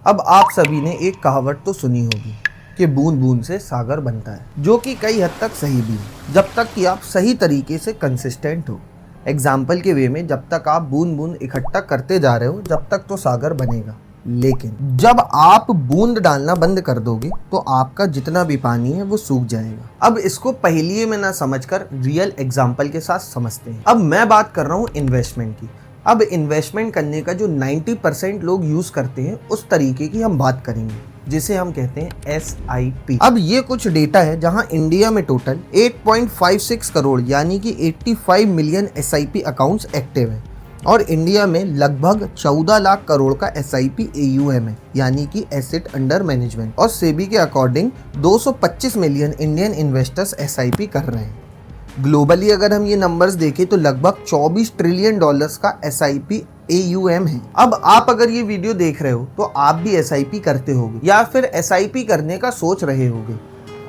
अब आप सभी ने एक कहावत तो सुनी होगी कि बूंद बूंद से सागर बनता है, जो कि कई हद तक सही भी है, जब तक कि आप सही तरीके से कंसिस्टेंट हो। एग्जाम्पल के वे में, जब तक आप बूंद बूंद इकट्ठा करते जा रहे हो जब तक तो सागर बनेगा, लेकिन जब आप बूंद डालना बंद कर दोगे तो आपका जितना भी पानी है वो सूख जाएगा। अब इसको पहेलिये में ना समझकर रियल एग्जाम्पल के साथ समझते हैं। अब मैं बात कर रहा हूँ इन्वेस्टमेंट की। अब इन्वेस्टमेंट करने का जो 90% लोग यूज करते हैं उस तरीके की हम बात करेंगे, जिसे हम कहते हैं SIP। अब ये कुछ डेटा है जहां इंडिया में टोटल 8.56 करोड़ यानी कि 85 मिलियन SIP अकाउंट्स एक्टिव हैं और इंडिया में लगभग 14 लाख करोड़ का SIP AUM है यानी कि एसेट अंडर मैनेजमेंट, और सेबी के according 225 million Indian investors SIP कर रहे हैं। ग्लोबली अगर हम ये नंबर्स देखें तो लगभग 24 ट्रिलियन डॉलर्स का SIP AUM है। अब आप अगर ये वीडियो देख रहे हो तो आप भी SIP करते होगे या फिर SIP करने का सोच रहे होगे,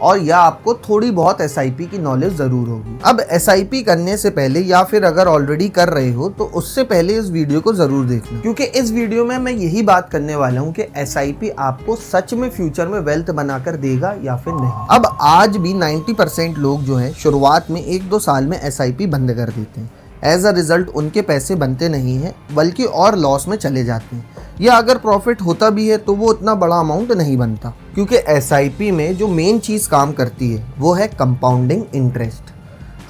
और या आपको थोड़ी बहुत SIP की नॉलेज जरूर होगी। अब SIP करने से पहले या फिर अगर ऑलरेडी कर रहे हो तो उससे पहले इस वीडियो को जरूर देखना, क्योंकि इस वीडियो में मैं यही बात करने वाला हूँ कि SIP आपको सच में फ्यूचर में वेल्थ बनाकर देगा या फिर नहीं। अब आज भी 90% लोग जो है शुरुआत में 1-2 साल में SIP बंद कर देते हैं। एज अ रिजल्ट उनके पैसे बनते नहीं हैं बल्कि और लॉस में चले जाते हैं, या अगर प्रॉफिट होता भी है तो वो उतना बड़ा अमाउंट नहीं बनता, क्योंकि SIP में जो मेन चीज़ काम करती है वो है कंपाउंडिंग इंटरेस्ट।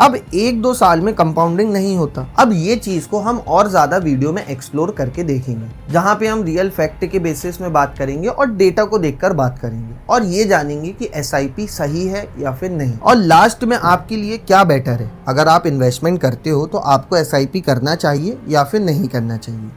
अब 1-2 साल में कंपाउंडिंग नहीं होता। अब ये चीज़ को हम और ज़्यादा वीडियो में एक्सप्लोर करके देखेंगे, जहाँ पे हम रियल फैक्ट के बेसिस में बात करेंगे और डेटा को देखकर बात करेंगे और ये जानेंगे कि SIP सही है या फिर नहीं, और लास्ट में आपके लिए क्या बेटर है। अगर आप इन्वेस्टमेंट करते हो तो आपको SIP करना चाहिए या फिर नहीं करना चाहिए।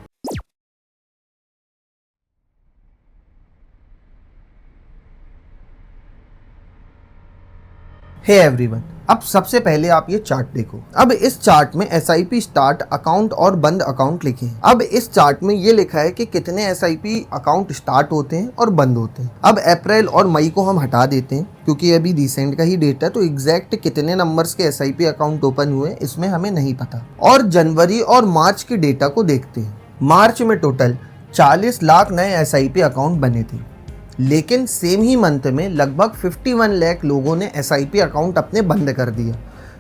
हे एवरीवन, अब सबसे पहले आप ये चार्ट देखो। अब इस चार्ट में SIP स्टार्ट अकाउंट और बंद अकाउंट लिखे हैं। अब इस चार्ट में ये लिखा है कि कितने SIP अकाउंट स्टार्ट होते हैं और बंद होते हैं। अब अप्रैल और मई को हम हटा देते हैं क्योंकि अभी रिसेंट का ही डेटा, तो एग्जैक्ट कितने नंबर्स के SIP अकाउंट ओपन हुए इसमें हमें नहीं पता। और जनवरी और मार्च के डेटा को देखते हैं। मार्च में टोटल 40 लाख नए SIP अकाउंट बने थे, लेकिन सेम ही मंथ में लगभग 51 लाख लोगों ने SIP अकाउंट अपने बंद कर दिया,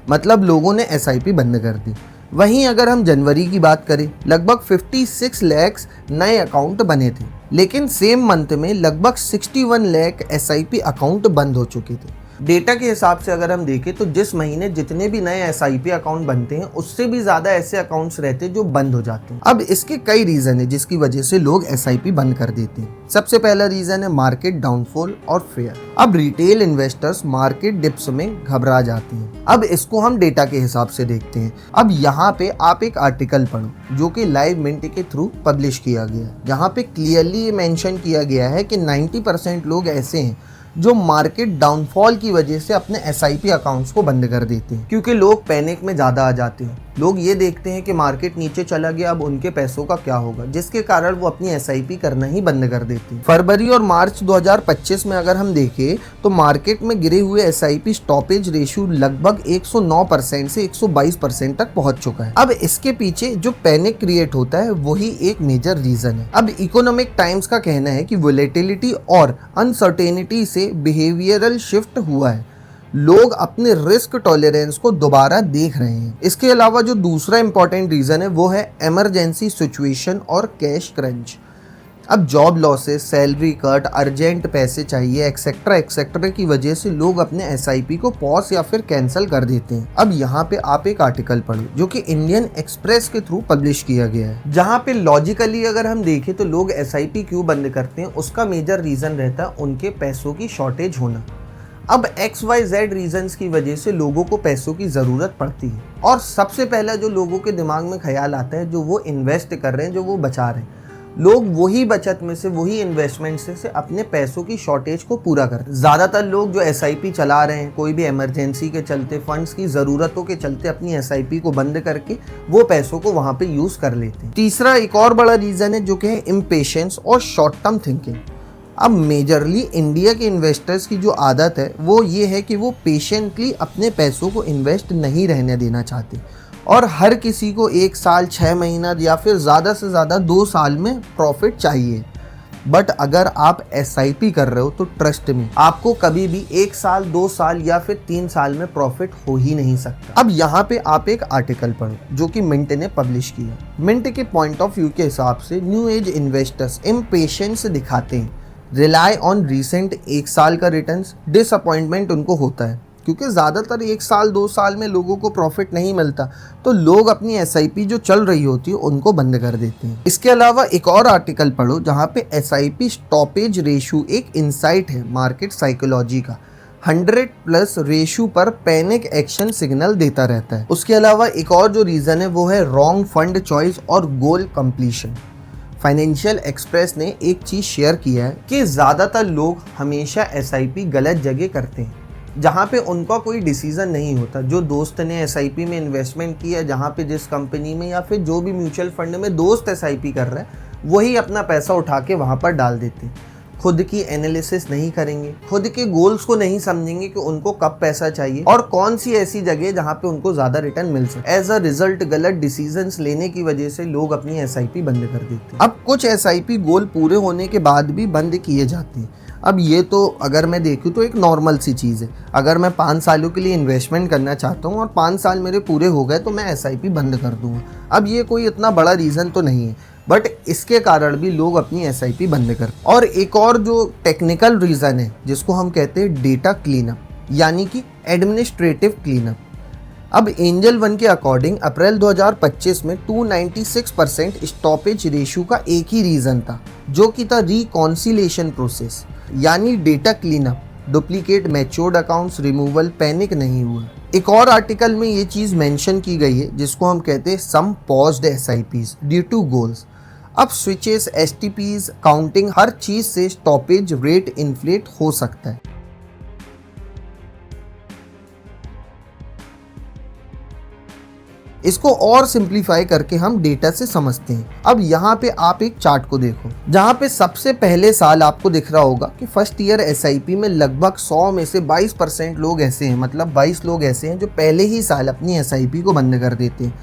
मतलब लोगों ने SIP बंद कर दी। वहीं अगर हम जनवरी की बात करें, लगभग 56 लाख नए अकाउंट बने थे, लेकिन सेम मंथ में लगभग 61 लाख SIP अकाउंट बंद हो चुके थे। डेटा के हिसाब से अगर हम देखें तो जिस महीने जितने भी नए SIP अकाउंट बनते हैं उससे भी ज़्यादा ऐसे अकाउंट्स रहते हैं जो बंद हो जाते हैं। अब इसके कई रीज़न है जिसकी वजह से लोग SIP बंद कर देते हैं। सबसे पहला रीज़न है मार्केट डाउनफॉल और फेयर। अब रिटेल इन्वेस्टर्स मार्केट डिप्स में घबरा जाते हैं। अब इसको हम डेटा के हिसाब से देखते हैं। अब यहाँ पे आप एक आर्टिकल पढ़ो जो कि लाइव मिंट के थ्रू पब्लिश किया गया, जहाँ पे क्लियरली ये मेंशन किया गया है कि 90% लोग ऐसे हैं जो मार्केट डाउनफॉल की वजह से अपने SIP अकाउंट्स को बंद कर देते हैं, क्योंकि लोग पैनिक में ज़्यादा आ जाते हैं। लोग ये देखते हैं कि मार्केट नीचे चला गया, अब उनके पैसों का क्या होगा, जिसके कारण वो अपनी SIP करना ही बंद कर देते हैं। फरवरी और मार्च 2025 में अगर हम देखें तो मार्केट में गिरे हुए SIP स्टॉपेज रेशियो लगभग 109% से 122% तक पहुंच चुका है। अब इसके पीछे जो पैनिक क्रिएट होता है वही एक मेजर रीजन है। अब इकोनॉमिक टाइम्स का कहना है कि वोलेटिलिटी और अनसर्टेनिटी से बिहेवियरल शिफ्ट हुआ है, लोग अपने रिस्क टॉलरेंस को दोबारा देख रहे हैं। इसके अलावा जो दूसरा इंपॉर्टेंट रीजन है वो है इमरजेंसी सिचुएशन और कैश क्रंच। अब job losses, salary cut, urgent पैसे चाहिए, एक्सेट्रा एक्सेट्रा की वजह से लोग अपने SIP को पॉज या फिर कैंसिल कर देते हैं। अब यहाँ पे आप एक आर्टिकल पढ़ो जो कि इंडियन एक्सप्रेस के थ्रू पब्लिश किया गया है, जहाँ पे लॉजिकली अगर हम देखें तो लोग SIP क्यों बंद करते हैं, उसका मेजर रीजन रहता है उनके पैसों की शॉर्टेज होना। अब XYZ रीजंस की वजह से लोगों को पैसों की ज़रूरत पड़ती है, और सबसे पहला जो लोगों के दिमाग में ख्याल आता है, जो वो इन्वेस्ट कर रहे हैं, जो वो बचा रहे हैं, लोग वही बचत में से, वही इन्वेस्टमेंट से अपने पैसों की शॉर्टेज को पूरा करते हैं। ज़्यादातर लोग जो SIP चला रहे हैं, कोई भी इमरजेंसी के चलते, फंड्स की ज़रूरतों के चलते अपनी SIP को बंद करके वो पैसों को वहाँ पे यूज़ कर लेते हैं। तीसरा एक और बड़ा रीज़न है जो कि है इम्पेशेंस और शॉर्ट टर्म थिंकिंग। अब मेजरली इंडिया के इन्वेस्टर्स की जो आदत है वो ये है कि वो पेशेंटली अपने पैसों को इन्वेस्ट नहीं रहने देना चाहते, और हर किसी को 1 साल, 6 महीना या फिर ज़्यादा से ज़्यादा 2 साल में प्रॉफिट चाहिए। बट अगर आप SIP कर रहे हो तो ट्रस्ट में आपको कभी भी 1 साल 2 साल या फिर 3 साल में प्रॉफिट हो ही नहीं सकता। अब यहाँ पे आप एक आर्टिकल पढ़ो जो कि मिंट ने पब्लिश किया। मिंट के पॉइंट ऑफ व्यू के हिसाब से न्यू एज इन्वेस्टर्स इम्पेशेंस दिखाते हैं, रिलाई ऑन रिसेंट 1 साल का रिटर्न्स, डिसअपॉइंटमेंट उनको होता है क्योंकि ज़्यादातर 1 साल 2 साल में लोगों को प्रॉफिट नहीं मिलता, तो लोग अपनी SIP जो चल रही होती है उनको बंद कर देते हैं। इसके अलावा एक और आर्टिकल पढ़ो जहाँ पे SIP स्टॉपेज रेशो एक इंसाइट है मार्केट साइकोलॉजी का, 100+ रेशो पर पैनिक एक्शन सिग्नल देता रहता है। उसके अलावा एक और जो रीज़न है वो है रॉन्ग फंड चॉइस और गोल कंप्लीशन। फाइनेंशियल एक्सप्रेस ने एक चीज़ शेयर किया है कि ज़्यादातर लोग हमेशा SIP गलत जगह करते हैं जहाँ पे उनका कोई डिसीजन नहीं होता। जो दोस्त ने SIP में इन्वेस्टमेंट किया, जहाँ पे जिस कंपनी में या फिर जो भी म्यूचुअल फंड में दोस्त SIP कर रहा है वही अपना पैसा उठा के वहाँ पर डाल देते हैं। खुद की एनालिसिस नहीं करेंगे, खुद के गोल्स को नहीं समझेंगे कि उनको कब पैसा चाहिए और कौन सी ऐसी जगह जहाँ पे उनको ज़्यादा रिटर्न मिल सके। एज अ रिजल्ट गलत डिसीजंस लेने की वजह से लोग अपनी SIP बंद कर देते हैं। अब कुछ SIP गोल पूरे होने के बाद भी बंद किए जाते हैं। अब ये तो अगर मैं देखूँ तो एक नॉर्मल सी चीज़ है। अगर मैं 5 सालों के लिए इन्वेस्टमेंट करना चाहता हूँ और 5 साल मेरे पूरे हो गए तो मैं SIP बंद कर दूँगा। अब ये कोई इतना बड़ा रीज़न तो नहीं है, बट इसके कारण भी लोग अपनी SIP बंद करते। और एक और जो टेक्निकल रीज़न है जिसको हम कहते हैं डेटा क्लीनअप, यानी कि एडमिनिस्ट्रेटिव क्लीनअप। अब एंजल वन के अकॉर्डिंग अप्रैल 2025 में 296% स्टॉपेज रेशो का एक ही रीज़न था जो कि था रिकॉन्सिलेशन प्रोसेस, यानी data cleanup, duplicate matured accounts removal, panic नहीं हुआ। एक और आर्टिकल में ये चीज़ मेंशन की गई है जिसको हम कहते हैं some paused SIPs due to goals. अब स्विचेस, STPs, काउंटिंग, हर चीज़ से स्टॉपेज रेट इन्फ्लेट हो सकता है। इसको और सिंप्लीफाई करके हम डेटा से समझते हैं। अब यहाँ पे आप एक चार्ट को देखो जहाँ पे सबसे पहले साल आपको दिख रहा होगा कि फर्स्ट ईयर SIP में लगभग 100 में से 22% लोग ऐसे हैं, मतलब 22 लोग ऐसे हैं जो पहले ही साल अपनी SIP को बंद कर देते हैं।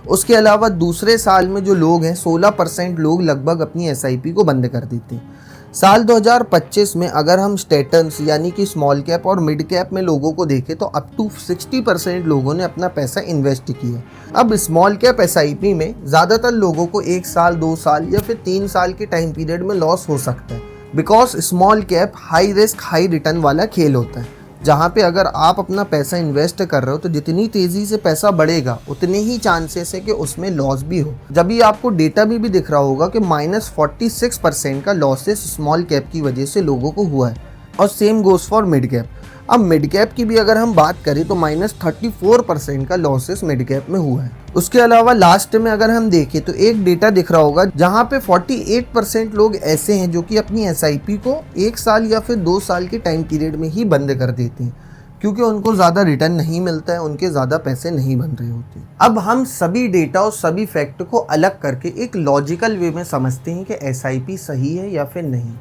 उसके अलावा दूसरे साल में जो लोग हैं 16% लोग लगभग अपनी SIP को बंद कर देते हैं। साल 2025 में अगर हम स्टेटस यानी कि स्मॉल कैप और मिड कैप में लोगों को देखें तो अप टू 60% लोगों ने अपना पैसा इन्वेस्ट किया। अब स्मॉल कैप SIP में ज़्यादातर लोगों को 1 साल 2 साल या फिर 3 साल के टाइम पीरियड में लॉस हो सकता है, because small cap high risk high return वाला खेल होता है, जहाँ पे अगर आप अपना पैसा इन्वेस्ट कर रहे हो तो जितनी तेज़ी से पैसा बढ़ेगा उतने ही चांसेस है कि उसमें लॉस भी हो। जब ये आपको डेटा भी दिख रहा होगा कि -46% का लॉसेस स्मॉल कैप की वजह से लोगों को हुआ है, और same goes for mid cap. अब मिड कैप की भी अगर हम बात करें तो -34% का लॉसेस मिड कैप में हुआ है। उसके अलावा लास्ट में अगर हम देखें तो एक डेटा दिख रहा होगा जहाँ पे 48% लोग ऐसे हैं जो कि अपनी SIP को 1 साल या फिर 2 साल के टाइम पीरियड में ही बंद कर देते हैं क्योंकि उनको ज़्यादा रिटर्न नहीं मिलता है, उनके ज़्यादा पैसे नहीं बन रहे होते। अब हम सभी डेटा और सभी फैक्ट को अलग करके एक लॉजिकल वे में समझते हैं कि SIP सही है या फिर नहीं।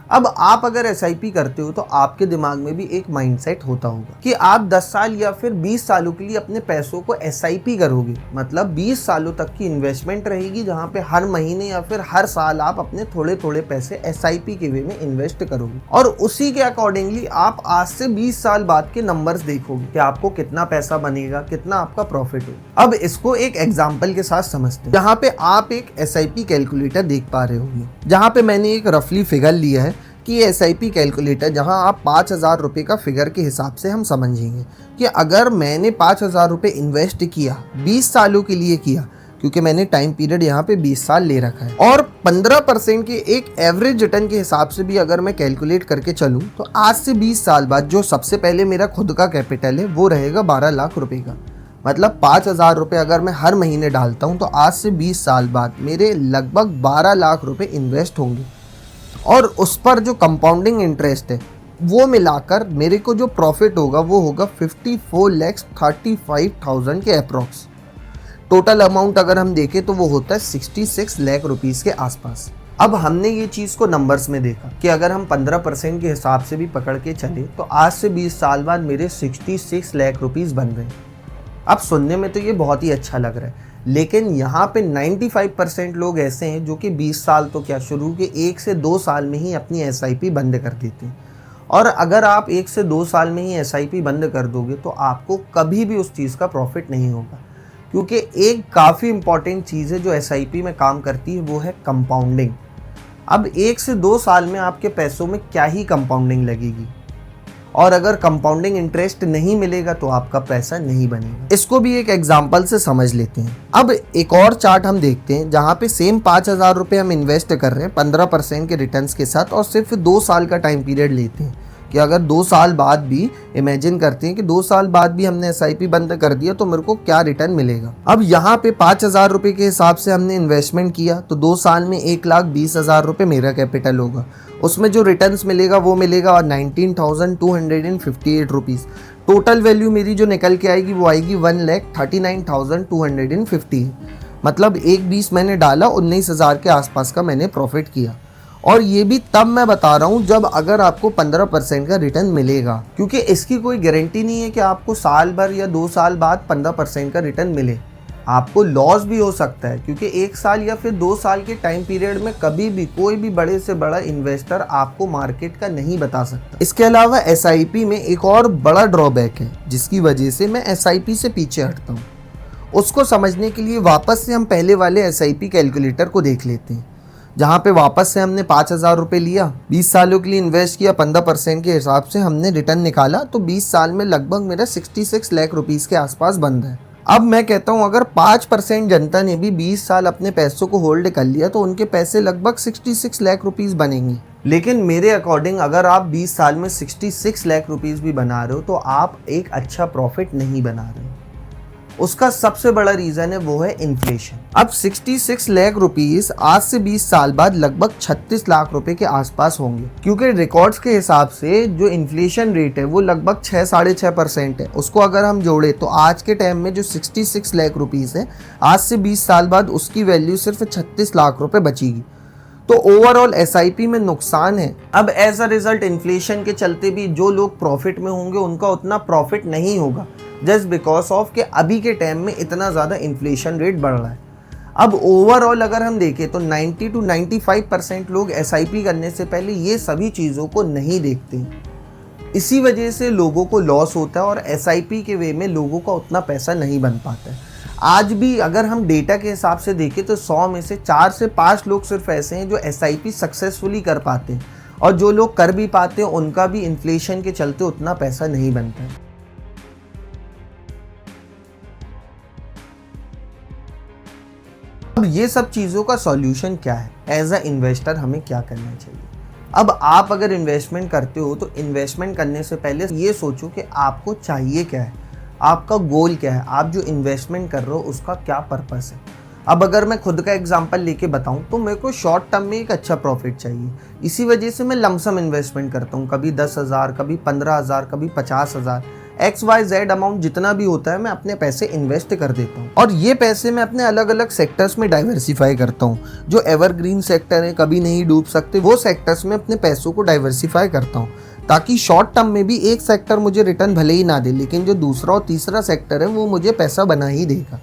अब आप अगर SIP करते हो तो आपके दिमाग में भी एक माइंडसेट होता होगा कि आप 10 साल या फिर 20 सालों के लिए अपने पैसों को SIP करोगे, मतलब 20 सालों तक की इन्वेस्टमेंट रहेगी जहां पे हर महीने या फिर हर साल आप अपने थोड़े थोड़े पैसे SIP के वे में इन्वेस्ट करोगे और उसी के अकॉर्डिंगली आप आज से 20 साल बाद के नंबर्स देखोगे कि आपको कितना पैसा बनेगा, कितना आपका प्रॉफिट होगा। अब इसको एक एग्जाम्पल के साथ समझते हैं, जहाँ पे आप एक SIP कैलकुलेटर देख पा रहे होंगे, जहाँ पे मैंने एक रफली फिगर लिया है कि ये SIP कैलकुलेटर जहां आप 5,000 रुपये का फिगर के हिसाब से हम समझेंगे कि अगर मैंने 5,000 रुपये इन्वेस्ट किया 20 सालों के लिए किया, क्योंकि मैंने टाइम पीरियड यहाँ पे 20 साल ले रखा है, और 15% के एक एवरेज रिटर्न के हिसाब से भी अगर मैं कैलकुलेट करके चलूँ तो आज से 20 साल बाद जो सबसे पहले मेरा खुद का कैपिटल है वो रहेगा 12 लाख रुपये का। मतलब 5,000 रुपये अगर मैं हर महीने डालता हूँ तो आज से 20 साल बाद मेरे लगभग 12 लाख रुपये इन्वेस्ट होंगे, और उस पर जो कंपाउंडिंग इंटरेस्ट है वो मिलाकर मेरे को जो प्रॉफिट होगा वो होगा 54,35,000 के अप्रॉक्स। टोटल अमाउंट अगर हम देखें तो वो होता है 66 लाख रुपीस के आसपास। अब हमने ये चीज़ को नंबर्स में देखा कि अगर हम 15% के हिसाब से भी पकड़ के चले तो आज से 20 साल बाद मेरे 66 लाख रुपीस बन रहे हैं। अब सुनने में तो ये बहुत ही अच्छा लग रहा है, लेकिन यहाँ पे 95% लोग ऐसे हैं जो कि 20 साल तो क्या, शुरू के 1 से 2 साल में ही अपनी एसआईपी बंद कर देते हैं। और अगर आप 1 से 2 साल में ही एसआईपी बंद कर दोगे तो आपको कभी भी उस चीज़ का प्रॉफिट नहीं होगा, क्योंकि एक काफ़ी इम्पॉर्टेंट चीज़ है जो एसआईपी में काम करती है, वो है कंपाउंडिंग। अब 1 से 2 साल में आपके पैसों में क्या ही कंपाउंडिंग लगेगी, और अगर कंपाउंडिंग इंटरेस्ट नहीं मिलेगा तो आपका पैसा नहीं बनेगा। इसको भी एक एग्जांपल से समझ लेते हैं। अब एक और चार्ट हम देखते हैं जहां पे सेम 5,000 रुपये हम इन्वेस्ट कर रहे हैं 15% के रिटर्न्स के साथ, और सिर्फ 2 साल का टाइम पीरियड लेते हैं कि अगर 2 साल बाद भी, इमेजिन करते हैं कि 2 साल बाद भी हमने एसआईपी बंद कर दिया तो मेरे को क्या रिटर्न मिलेगा। अब यहाँ पे 5,000 रुपये के हिसाब से हमने इन्वेस्टमेंट किया तो 2 साल में 1,20,000 रुपये मेरा कैपिटल होगा। उसमें जो रिटर्न्स मिलेगा वो मिलेगा 19,258 रुपीज़। टोटल वैल्यू मेरी जो निकल के आएगी वो आएगी 1,39,250। मतलब 1,20 मैंने डाला, 19,000 के आसपास का मैंने प्रॉफिट किया। और ये भी तब मैं बता रहा हूँ जब अगर आपको 15% का रिटर्न मिलेगा, क्योंकि इसकी कोई गारंटी नहीं है कि आपको साल भर या 2 साल बाद 15% का रिटर्न मिले। आपको लॉस भी हो सकता है, क्योंकि 1 साल या फिर 2 साल के टाइम पीरियड में कभी भी कोई भी बड़े से बड़ा इन्वेस्टर आपको मार्केट का नहीं बता सकता। इसके अलावा एसआईपी में एक और बड़ा ड्रॉबैक है जिसकी वजह से मैं एसआईपी से पीछे हटता हूँ। उसको समझने के लिए वापस से हम पहले वाले एसआईपी कैलकुलेटर को देख लेते हैं, जहाँ पे वापस से हमने 5,000 रुपये लिया, 20 सालों के लिए इन्वेस्ट किया, 15% के हिसाब से हमने रिटर्न निकाला, तो 20 साल में लगभग मेरा 66 लाख रुपीज़ के आसपास बंद है। अब मैं कहता हूँ अगर 5% जनता ने भी 20 साल अपने पैसों को होल्ड कर लिया तो उनके पैसे लगभग 66 लाख रुपीज़ बनेंगे। लेकिन मेरे अकॉर्डिंग अगर आप 20 साल में 66 लाख रुपीज़ भी बना रहे हो तो आप एक अच्छा प्रॉफिट नहीं बना रहे हो। उसका सबसे बड़ा रीज़न है वो है इन्फ्लेशन। अब 66 लाख रुपीस आज से 20 साल बाद लगभग 36 लाख रुपए के आसपास होंगे, क्योंकि रिकॉर्ड्स के हिसाब से जो इन्फ्लेशन रेट है वो लगभग 6-6.5% है। उसको अगर हम जोड़े तो आज के टाइम में जो 66 लाख रुपीस है, आज से 20 साल बाद उसकी वैल्यू सिर्फ 36 लाख रुपए बचेगी। तो ओवरऑल एसआईपी में नुकसान है। अब एज अ रिजल्ट इन्फ्लेशन के चलते भी जो लोग प्रॉफिट में होंगे उनका उतना प्रॉफिट नहीं होगा, जस्ट बिकॉज ऑफ कि अभी के टाइम में इतना ज़्यादा इन्फ्लेशन रेट बढ़ रहा है। अब ओवरऑल अगर हम देखें तो 90-95% लोग एसआईपी करने से पहले ये सभी चीज़ों को नहीं देखते। इसी वजह से लोगों को लॉस होता है और एसआईपी के वे में लोगों का उतना पैसा नहीं बन पाता है। आज भी अगर हम डेटा के हिसाब से देखें तो 100 में से 4 से 5 लोग सिर्फ ऐसे हैं जो एसआईपी सक्सेसफुली कर पाते हैं, और जो लोग कर भी पाते हैं उनका भी इन्फ्लेशन के चलते उतना पैसा नहीं बनता है। अब ये सब चीज़ों का सॉल्यूशन क्या है? एज अ इन्वेस्टर हमें क्या करना चाहिए? अब आप अगर इन्वेस्टमेंट करते हो तो इन्वेस्टमेंट करने से पहले ये सोचो कि आपको चाहिए क्या है, आपका गोल क्या है, आप जो इन्वेस्टमेंट कर रहे हो उसका क्या पर्पस है। अब अगर मैं खुद का एग्जांपल लेके बताऊं तो मेरे को शॉर्ट टर्म में एक अच्छा प्रॉफिट चाहिए, इसी वजह से मैं लमसम इन्वेस्टमेंट करता हूं, कभी 10,000, कभी 15,000, कभी 50,000, XYZ अमाउंट जितना भी होता है मैं अपने पैसे इन्वेस्ट कर देता हूँ। और ये पैसे मैं अपने अलग अलग सेक्टर्स में डाइवर्सिफाई करता हूँ। जो एवरग्रीन सेक्टर है, कभी नहीं डूब सकते, वो सेक्टर्स में अपने पैसों को डाइवर्सिफाई करता हूँ, ताकि शॉर्ट टर्म में भी एक सेक्टर मुझे रिटर्न भले ही ना दे, लेकिन जो दूसरा और तीसरा सेक्टर है वो मुझे पैसा बना ही देगा।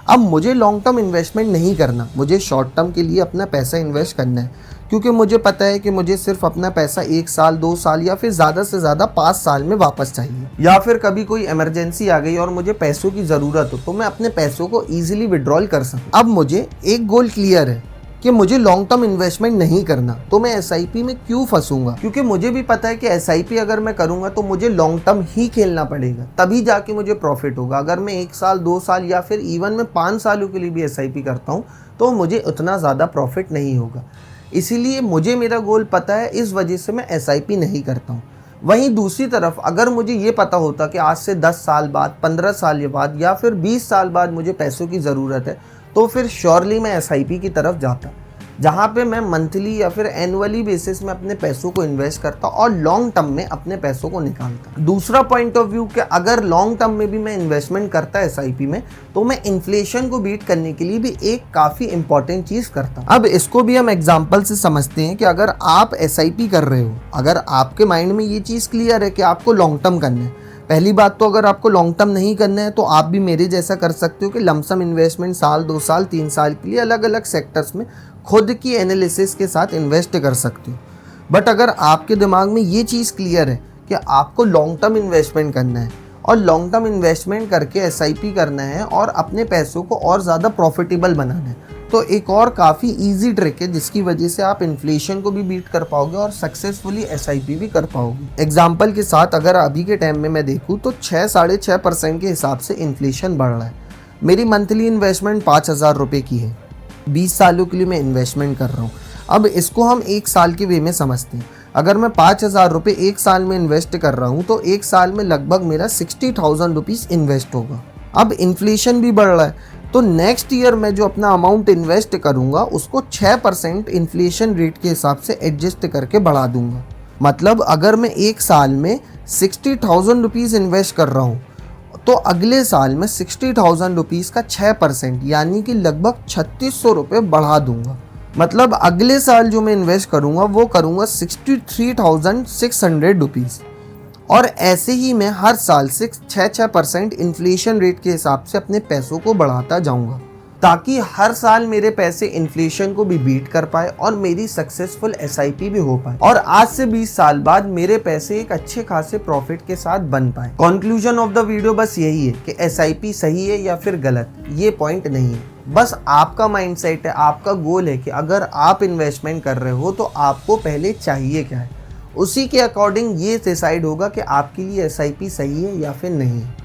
अब मुझे लॉन्ग टर्म इन्वेस्टमेंट नहीं करना, मुझे शॉर्ट टर्म के लिए अपना पैसा इन्वेस्ट करना है, क्योंकि मुझे पता है कि मुझे सिर्फ अपना पैसा 1 साल, 2 साल या फिर ज़्यादा से ज़्यादा 5 साल में वापस चाहिए। या फिर कभी कोई इमरजेंसी आ गई और मुझे पैसों की ज़रूरत हो तो मैं अपने पैसों को ईजिली विड्रॉल कर सकूँ। अब मुझे एक गोल क्लियर है कि मुझे लॉन्ग टर्म इन्वेस्टमेंट नहीं करना, तो मैं एसआईपी में क्यों फंसूंगा? क्योंकि मुझे भी पता है कि एसआईपी अगर मैं करूंगा तो मुझे लॉन्ग टर्म ही खेलना पड़ेगा, तभी जाके मुझे प्रॉफिट होगा। अगर मैं 1 साल, 2 साल या फिर इवन मैं 5 सालों के लिए भी एसआईपी करता हूं तो मुझे उतना ज़्यादा प्रॉफिट नहीं होगा। इसीलिए मुझे मेरा गोल पता है, इस वजह से मैं एसआईपी नहीं करता हूँ। वहीं दूसरी तरफ अगर मुझे ये पता होता कि आज से 10 साल बाद, 15 साल बाद या फिर 20 साल बाद मुझे पैसों की ज़रूरत है, तो फिर श्योरली मैं एसआईपी की तरफ जाता, जहाँ पे मैं मंथली या फिर एनुअली बेसिस में अपने पैसों को इन्वेस्ट करता और लॉन्ग टर्म में अपने पैसों को निकालता। दूसरा पॉइंट ऑफ व्यू कि अगर लॉन्ग टर्म में भी मैं इन्वेस्टमेंट करता एसआईपी में, तो मैं इन्फ्लेशन को बीट करने के लिए भी एक काफ़ी इंपॉर्टेंट चीज़ करता। अब इसको भी हम एग्जाम्पल से समझते हैं कि अगर आप एसआईपी कर रहे हो, अगर आपके माइंड में ये चीज़ क्लियर है कि आपको लॉन्ग टर्म करना है, पहली बात तो अगर आपको लॉन्ग टर्म नहीं करना है तो आप भी मेरे जैसा कर सकते हो कि लमसम इन्वेस्टमेंट साल 2 साल 3 साल के लिए अलग अलग सेक्टर्स में खुद की एनालिसिस के साथ इन्वेस्ट कर सकते हो। बट अगर आपके दिमाग में ये चीज़ क्लियर है कि आपको लॉन्ग टर्म इन्वेस्टमेंट करना है और लॉन्ग टर्म इन्वेस्टमेंट करके एसआईपी करना है और अपने पैसों को और ज़्यादा प्रॉफिटेबल बनाना है, तो एक और काफ़ी इजी ट्रिक है जिसकी वजह से आप इन्फ्लेशन को भी बीट कर पाओगे और सक्सेसफुली एसआईपी भी कर पाओगे। एग्जाम्पल के साथ अगर अभी के टाइम में मैं देखूँ तो 6-6.5% के हिसाब से इन्फ्लेशन बढ़ रहा है। मेरी मंथली इन्वेस्टमेंट 5,000 रुपये की है, 20 सालों के लिए मैं इन्वेस्टमेंट कर रहा हूँ। अब इसको हम एक साल के वे में समझते हैं। अगर मैं 5,000 रुपये एक साल में इन्वेस्ट कर रहा हूँ तो एक साल में लगभग मेरा 60,000 रुपीज़ इन्वेस्ट होगा। अब इन्फ्लेशन भी बढ़ रहा है तो नेक्स्ट ईयर मैं जो अपना अमाउंट इन्वेस्ट करूँगा उसको 6% इन्फ्लेशन रेट के हिसाब से एडजस्ट करके बढ़ा दूंगा। मतलब अगर मैं एक साल में 60,000 रुपीज़ इन्वेस्ट कर रहा हूँ तो अगले साल में 60,000 रुपीज़ का 6% यानी कि लगभग 3,600 रुपये बढ़ा दूंगा। मतलब अगले साल जो मैं इन्वेस्ट करूँगा वो करूँगा 63,600 रुपीज़। और ऐसे ही मैं हर साल से 6% इन्फ्लेशन रेट के हिसाब से अपने पैसों को बढ़ाता जाऊँगा ताकि हर साल मेरे पैसे इन्फ्लेशन को भी बीट कर पाए और मेरी सक्सेसफुल एसआईपी भी हो पाए और आज से 20 साल बाद मेरे पैसे एक अच्छे खासे प्रॉफिट के साथ बन पाए। कंक्लूजन ऑफ द वीडियो बस यही है कि एसआईपी सही है या फिर गलत, ये पॉइंट नहीं है। बस आपका माइंडसेट है, आपका गोल है कि अगर आप इन्वेस्टमेंट कर रहे हो तो आपको पहले चाहिए क्या है, उसी के अकॉर्डिंग ये डिसाइड होगा कि आपके लिए एसआईपी सही है या फिर नहीं है।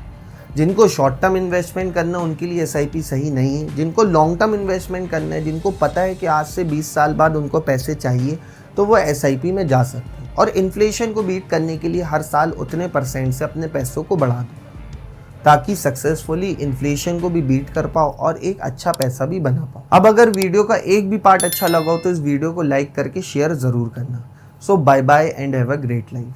जिनको शॉर्ट टर्म इन्वेस्टमेंट करना है उनके लिए एसआईपी सही नहीं है, जिनको लॉन्ग टर्म इन्वेस्टमेंट करना है, जिनको पता है कि आज से 20 साल बाद उनको पैसे चाहिए, तो वो एसआईपी में जा सकते हैं और इन्फ्लेशन को बीट करने के लिए हर साल उतने % से अपने पैसों को बढ़ा दो ताकि सक्सेसफुली इन्फ्लेशन को भी बीट कर पाओ और एक अच्छा पैसा भी बना पाओ। अब अगर वीडियो का एक भी पार्ट अच्छा लगा हो तो इस वीडियो को लाइक करके शेयर ज़रूर करना। So bye bye and have a great life.